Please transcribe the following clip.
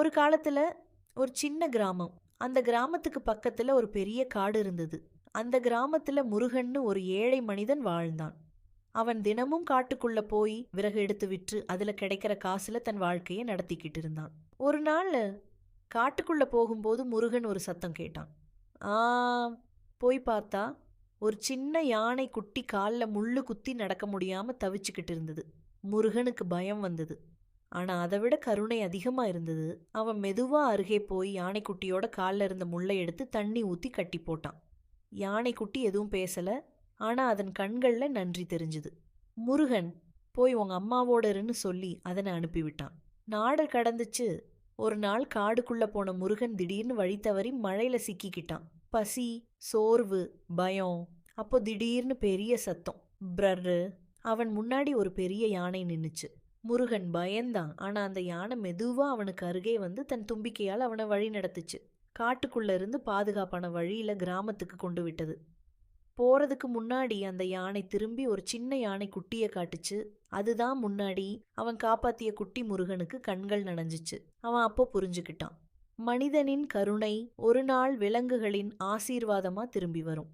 ஒரு காலத்துல ஒரு சின்ன கிராமம். அந்த கிராமத்துக்கு பக்கத்துல ஒரு பெரிய காடு இருந்தது. அந்த கிராமத்துல முருகன்னு ஒரு ஏழை மனிதன் வாழ்ந்தான். அவன் தினமும் காட்டுக்குள்ள போய் விறகு எடுத்து விற்று அதுல கிடைக்கிற காசுல தன் வாழ்க்கையை நடத்திக்கிட்டு இருந்தான். ஒரு நாள் காட்டுக்குள்ள போகும்போது முருகன் ஒரு சத்தம் கேட்டான். ஆ போய் பார்த்தா ஒரு சின்ன யானை குட்டி கால்ல முள்ளு குத்தி நடக்க முடியாம தவிச்சுக்கிட்டு இருந்தது. முருகனுக்கு பயம் வந்தது. ஆனா அதை விட கருணை அதிகமா இருந்தது. அவன் மெதுவா அருகே போய் யானைக்குட்டியோட கால்ல இருந்த முள்ளை எடுத்து தண்ணி ஊத்தி கட்டி போட்டான். யானைக்குட்டி எதுவும் பேசல. ஆனா அதன் கண்கள்ல நன்றி தெரிஞ்சுது. முருகன் போய் உங்க அம்மாவோட இருன்னு சொல்லி அதனை அனுப்பிவிட்டான். நாடு கடந்துச்சு. ஒரு நாள் காடுக்குள்ள போன முருகன் திடீர்னு வழி தவறி மழையில சிக்கிக்கிட்டான். பசி, சோர்வு, பயம். அப்போ திடீர்னு பெரிய சத்தம், பிரர்ரு. அவன் முன்னாடி ஒரு பெரிய யானை நின்னுச்சு. முருகன் பயந்தான். ஆனா அந்த யானை மெதுவா அவனுக்கு அருகே வந்து தன் தும்பிக்கையால் அவனை வழி நடத்துச்சு. காட்டுக்குள்ள இருந்து பாதுகாப்பான வழியில கிராமத்துக்கு கொண்டு விட்டது. போறதுக்கு முன்னாடி அந்த யானை திரும்பி ஒரு சின்ன யானை குட்டியை காட்டுச்சு. அதுதான் முன்னாடி அவன் காப்பாத்திய குட்டி. முருகனுக்கு கண்கள் நனைஞ்சிச்சு. அவன் அப்போ புரிஞ்சுக்கிட்டான், மனிதனின் கருணை ஒரு நாள் விலங்குகளின் ஆசீர்வாதமா திரும்பி வரும்.